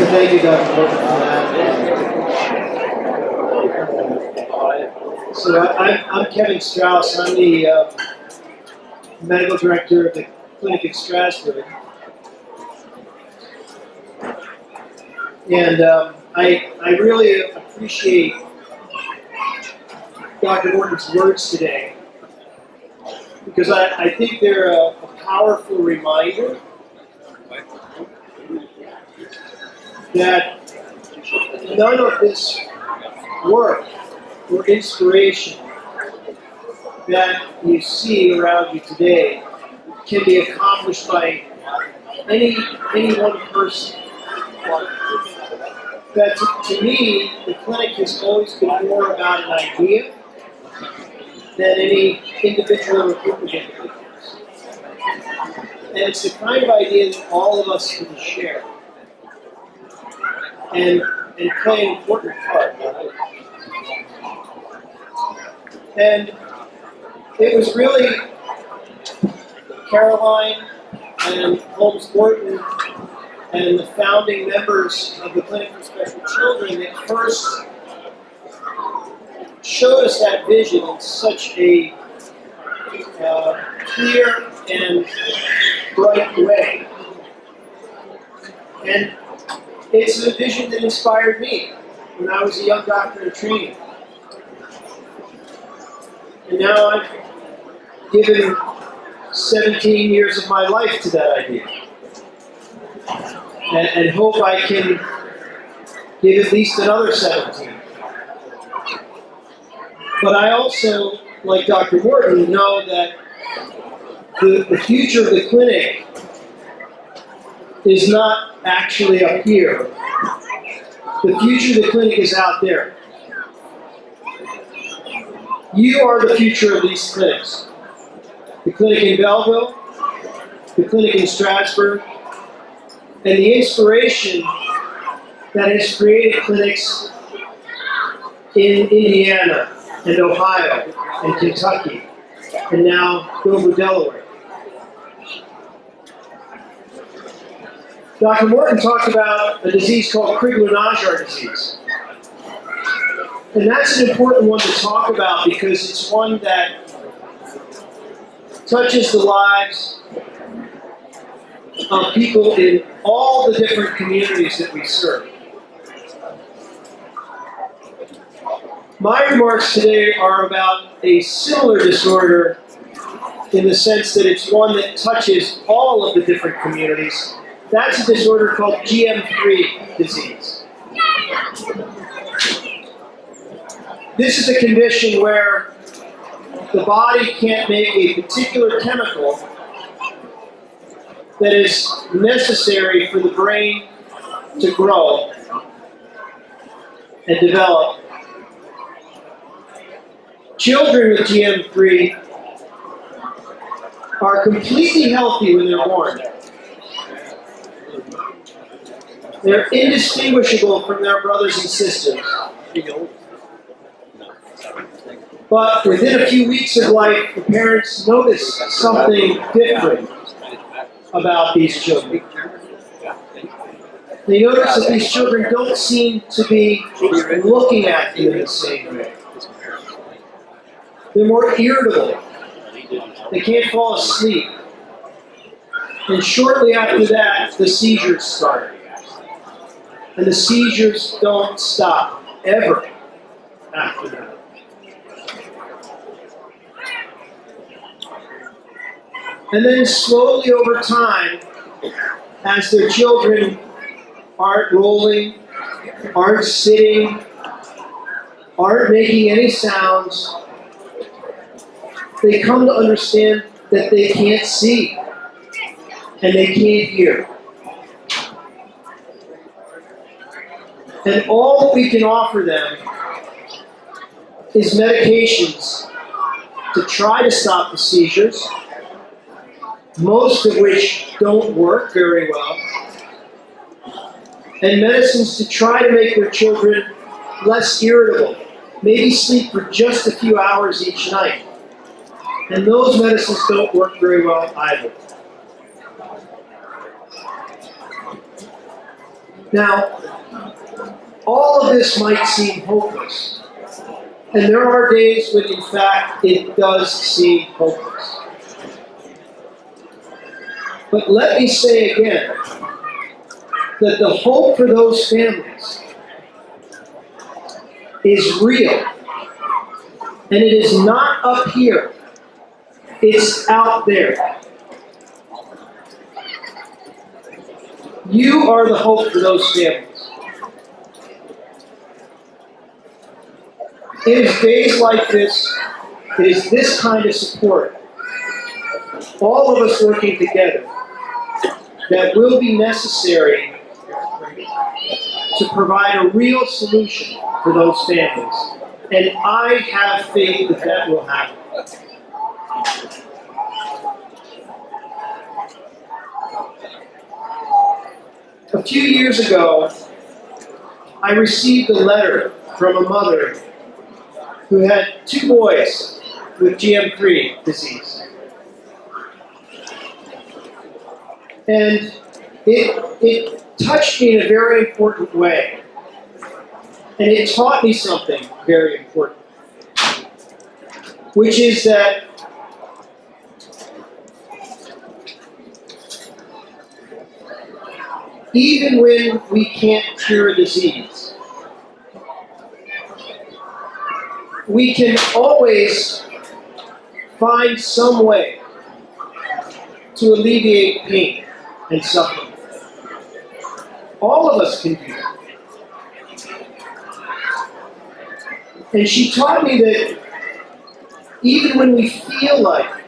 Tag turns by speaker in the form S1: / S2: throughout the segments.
S1: Thank you, Dr. Morton, for that. So I'm Kevin Strauss. I'm the medical director of the clinic in Strasbourg. And I really appreciate Dr. Morton's words today, because I think they're a powerful reminder that none of this work or inspiration that you see around you today can be accomplished by any one person. That to me, the clinic has always been more about an idea than any individual or group of individuals. And it's the kind of idea that all of us can share and play an important part. And it was really Caroline and Holmes Morton and the founding members of the Clinic for Special Children that first showed us that vision in such a clear and bright way. And it's a vision that inspired me when I was a young doctor in training. And now I've given 17 years of my life to that idea. And hope I can give at least another 17. But I also, like Dr. Morton, know that the future of the clinic is not actually up here. The future of the clinic is out there. You are the future of these clinics. The clinic in Belleville, the clinic in Strasbourg, and the inspiration that has created clinics in Indiana and Ohio and Kentucky and now Dover, Delaware. Dr. Morton talked about a disease called Crigler-Najjar disease. And that's an important one to talk about because it's one that touches the lives of people in all the different communities that we serve. My remarks today are about a similar disorder in the sense that it's one that touches all of the different communities. That's a disorder called GM3 disease. This is a condition where the body can't make a particular chemical that is necessary for the brain to grow and develop. Children with GM3 are completely healthy when they're born. They're indistinguishable from their brothers and sisters. But within a few weeks of life, the parents notice something different about these children. They notice that these children don't seem to be looking at them in the same way. They're more irritable. They can't fall asleep. And shortly after that, the seizures start. And the seizures don't stop, ever, after that. And then slowly over time, as their children aren't rolling, aren't sitting, aren't making any sounds, they come to understand that they can't see and they can't hear. And all that we can offer them is medications to try to stop the seizures, most of which don't work very well, and medicines to try to make their children less irritable, maybe sleep for just a few hours each night. And those medicines don't work very well either. Now, all of this might seem hopeless. And there are days when, in fact, it does seem hopeless. But let me say again that the hope for those families is real. And it is not up here. It's out there. You are the hope for those families. It is days like this, it is this kind of support, all of us working together, that will be necessary to provide a real solution for those families. And I have faith that that will happen. A few years ago, I received a letter from a mother who had 2 boys with GM3 disease. And it touched me in a very important way. And it taught me something very important, which is that even when we can't cure a disease, we can always find some way to alleviate pain and suffering. All of us can do that. And she taught me that even when we feel like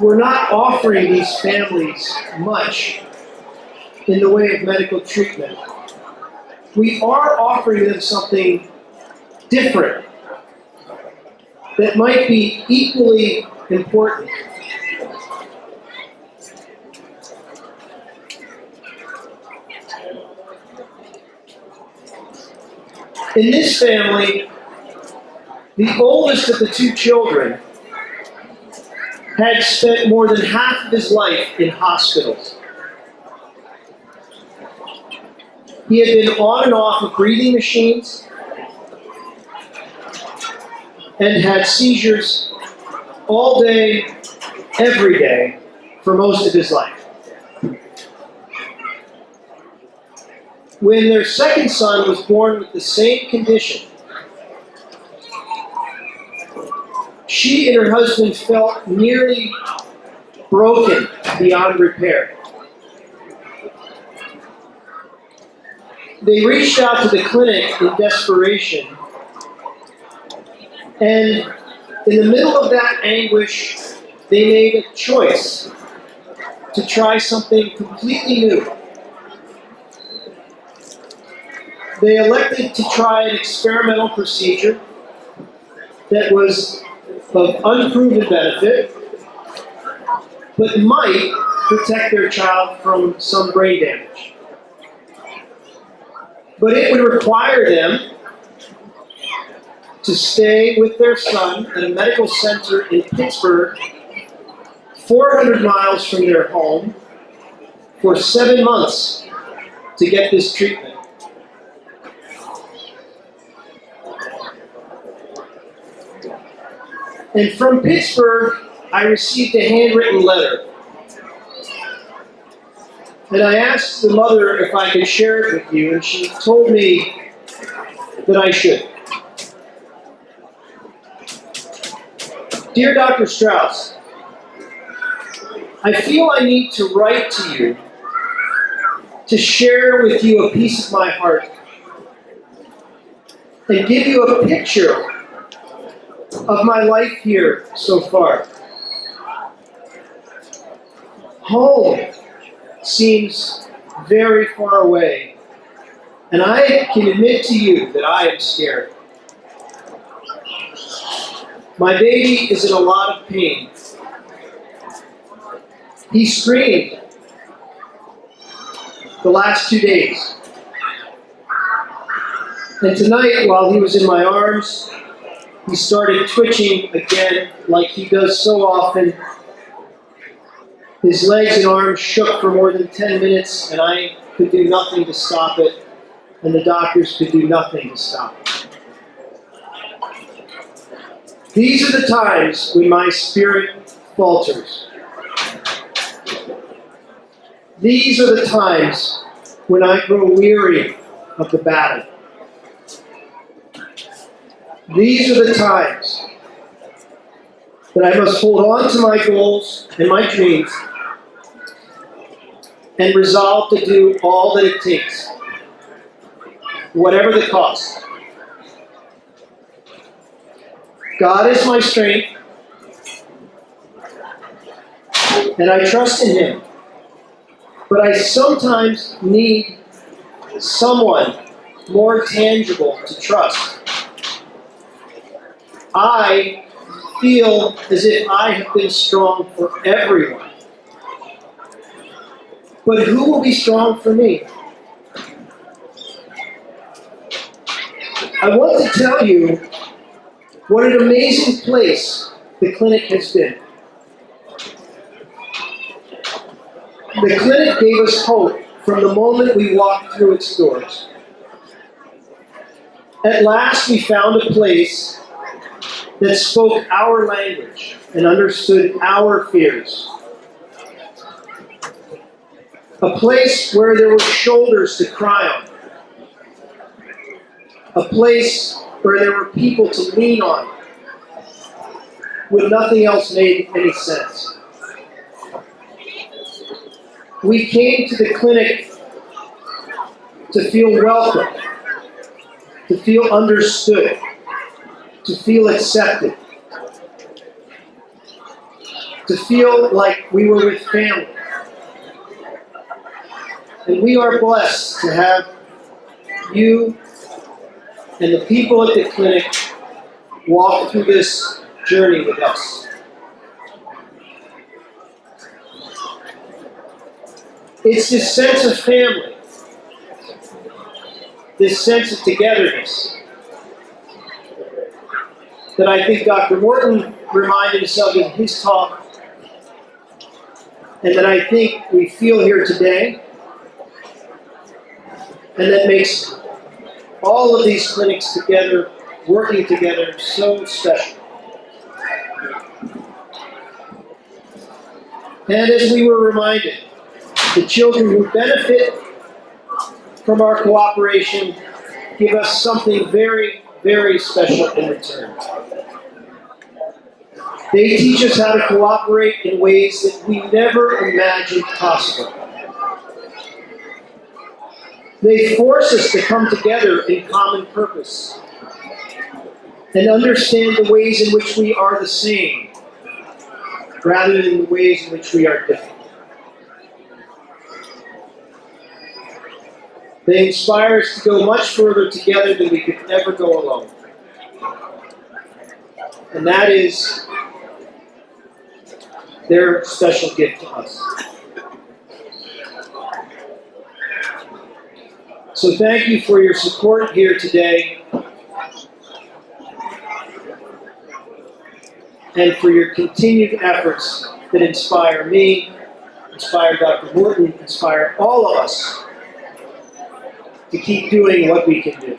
S1: we're not offering these families much in the way of medical treatment, we are offering them something different that might be equally important. In this family, the oldest of the 2 children had spent more than half of his life in hospitals. He had been on and off of breathing machines and had seizures all day, every day, for most of his life. When their second son was born with the same condition, she and her husband felt nearly broken beyond repair. They reached out to the clinic in desperation, and in the middle of that anguish, they made a choice to try something completely new. They elected to try an experimental procedure that was of unproven benefit, but might protect their child from some brain damage. But it would require them to stay with their son at a medical center in Pittsburgh, 400 miles from their home, for 7 months to get this treatment. And from Pittsburgh, I received a handwritten letter. And I asked the mother if I could share it with you, and she told me that I should. Dear Dr. Strauss, I feel I need to write to you to share with you a piece of my heart and give you a picture of my life here so far. Home seems very far away, and I can admit to you that I am scared. My baby is in a lot of pain. He screamed the last 2 days. And tonight, while he was in my arms, he started twitching again like he does so often. His legs and arms shook for more than 10 minutes, and I could do nothing to stop it, and the doctors could do nothing to stop it. These are the times when my spirit falters. These are the times when I grow weary of the battle. These are the times that I must hold on to my goals and my dreams and resolve to do all that it takes, whatever the cost. God is my strength, and I trust in Him. But I sometimes need someone more tangible to trust. I feel as if I have been strong for everyone. But who will be strong for me? I want to tell you what an amazing place the clinic has been. The clinic gave us hope from the moment we walked through its doors. At last we found a place that spoke our language and understood our fears. A place where there were shoulders to cry on. A place where there were people to lean on when nothing else made any sense. We came to the clinic to feel welcome, to feel understood, to feel accepted, to feel like we were with family. And we are blessed to have you and the people at the clinic walk through this journey with us. It's this sense of family, this sense of togetherness, that I think Dr. Morton reminded us of in his talk, and that I think we feel here today, and that makes all of these clinics together, working together, so special. And as we were reminded, the children who benefit from our cooperation give us something very, very special in return. They teach us how to cooperate in ways that we never imagined possible. They force us to come together in common purpose and understand the ways in which we are the same rather than the ways in which we are different. They inspire us to go much further together than we could ever go alone. And that is their special gift to us. So thank you for your support here today and for your continued efforts that inspire me, inspire Dr. Morton, inspire all of us to keep doing what we can do.